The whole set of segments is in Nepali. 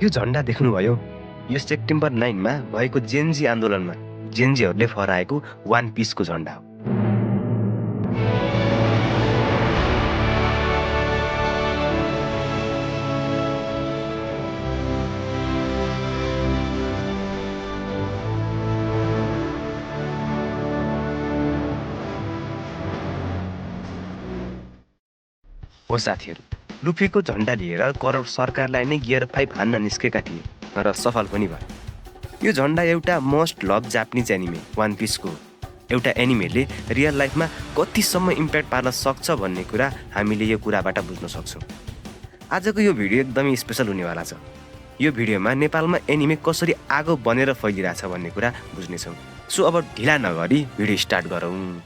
यो झन्डा देख्नुभयो? यो सेप्टेम्बर 9 मा भएको जेनजी आन्दोलनमा जेनजीहरूले फहराएको वान पिसको झन्डा हो। हो साथीहरू, लुफीको झन्डा लिएर करोड सरकारलाई नै गियर 5 हान्न निस्केका थिए, तर सफल पनि भयो। यो झन्डा एउटा most love Japanese anime one पिसको हो। एउटा एनिमेले रियल लाइफमा कतिसम्म इम्प्याक्ट पार्न सक्छ भन्ने कुरा हामीले यो कुराबाट बुझ्न सक्छौँ। आजको यो भिडियो एकदमै स्पेसल हुनेवाला छ। यो भिडियोमा नेपालमा एनिमे कसरी आगो बनेर फैलिरहेछ भन्ने कुरा बुझ्नेछौँ। सो अब ढिला नगरी भिडियो स्टार्ट गरौँ।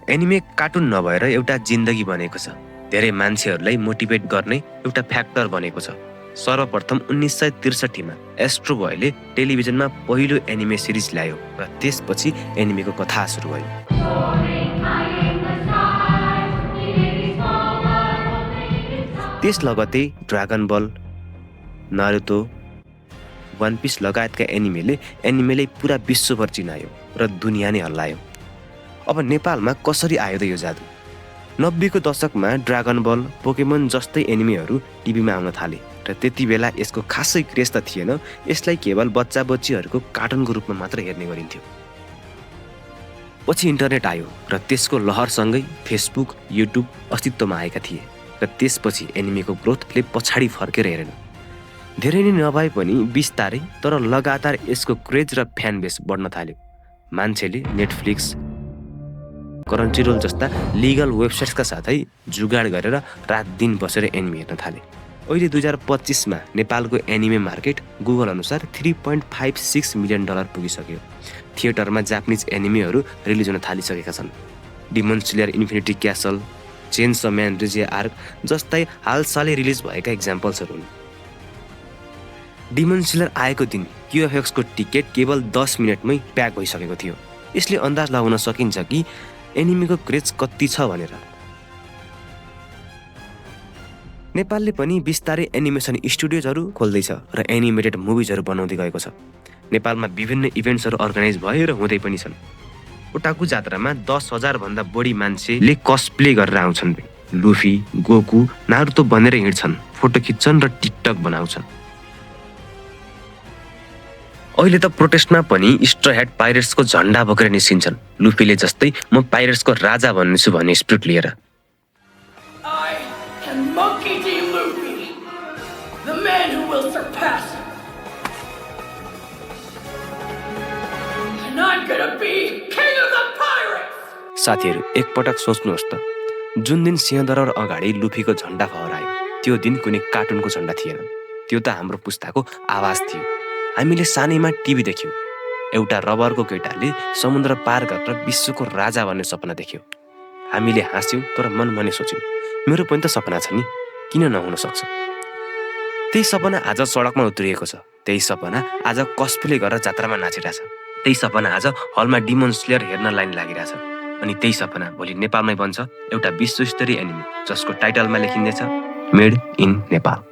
एनिमे कार्टुन नभएर एउटा जिन्दगी बनेको छ। धेरै मान्छेहरूलाई मोटिभेट गर्ने एउटा फ्याक्टर बनेको छ। सर्वप्रथम 1963 मा एस्ट्रो बोयले टेलिभिजनमा पहिलो एनिमे सिरिज ल्यायो र त्यसपछि एनिमेको कथा सुरु भयो। त्यस लगतै ड्रागन बल, नारुतो, वान पिस लगायतका एनिमेले पुरा विश्वभर चिनायो र दुनिया नै हल्लायो। अब नेपालमा कसरी आयो त यो जादु? 90 को दशकमा ड्रागन बल, पोकेमन जस्तै एनिमेहरू टिभीमा आउन थाले र त्यति बेला यसको खासै क्रेज त थिएन। यसलाई केवल बच्चा बच्चीहरूको कार्टुनको रूपमा मात्र हेर्ने गरिन्थ्यो। पछि इन्टरनेट आयो र त्यसको लहरसँगै फेसबुक, युट्युब अस्तित्वमा आएका थिए र त्यसपछि एनिमेको ग्रोथले पछाडि फर्केर हेरेन। धेरै नै नभए पनि बिस्तारै तर लगातार यसको क्रेज र फ्यान बेस बढ्न थाल्यो। मान्छेले नेटफ्लिक्स, करेन्सीरोल जस्ता लिगल वेबसाइट्सका साथै जुगाड गरेर रात दिन बसेर एनिमे हेर्न थाले। अहिले 2025 मा नेपालको एनिमे मार्केट गुगल अनुसार $3.56 मिलियन पुगिसक्यो। थिएटरमा जापानिज एनिमेहरू रिलिज हुन थालिसकेका छन्। Demon Slayer Infinity Castle, Chainsaw Man Reze arc जस्तै हालसालै रिलिज भएका एक्जाम्पल्सहरू हुन्। डिमन स्लेयर आएको दिन QFX को टिकट केवल 10 मिनेटमै प्याक भइसकेको थियो। यसले अन्दाज लगाउन सकिन्छ कि एनिमेको क्रेज कति छ भनेर। नेपालले पनि बिस्तारै एनिमेसन स्टुडियोजहरू खोल्दैछ र एनिमेटेड मुभिजहरू बनाउँदै गएको छ। नेपालमा विभिन्न इभेन्ट्सहरू अर्गनाइज भएर हुँदै पनि छन्। ओटाकु जात्रामा 10,000 भन्दा बढी मान्छेले कस्प्ले गरेर आउँछन्। लुफी, गोकु, नारुतो बनेर हिँड्छन्, फोटो खिच्छन् र टिकटक बनाउँछन्। अहिले त प्रोटेस्टमा पनि स्ट्र हेड पाइरेट्सको झन्डा बोकेर निस्किन्छन्। लुफीले जस्तै म पाइरेट्सको राजा बन्नेछु भन्ने स्पिरिट लिएर। साथीहरू, एकपटक सोच्नुहोस् त, जुन दिन सिंहदरबार अगाडि लुफीको झन्डा फहरायो त्यो दिन कुनै कार्टुनको झन्डा थिएन। त्यो त हाम्रो पुस्ताको आवाज थियो। हामीले सानैमा टिभी देख्यौँ। एउटा रबरको केटाले समुद्र पार गरेर विश्वको राजा बन्ने सपना देख्यो। हामीले हाँस्यौँ तर मनमा नै सोच्यौँ, मेरो पनि त सपना छ नि, किन नहुन सक्छ? त्यही सपना आज सडकमा उत्रिएको छ। त्यही सपना आज कस्प्ले गरेर जात्रामा नाचिरहेछ। त्यही सपना आज हलमा डिमन स्लेयर हेर्न लाइन लागिरहेछ। अनि त्यही सपना भोलि नेपालमै बन्छ एउटा विश्वस्तरीय एनिमे जसको टाइटलमा लेखिँदैछ मेड इन नेपाल।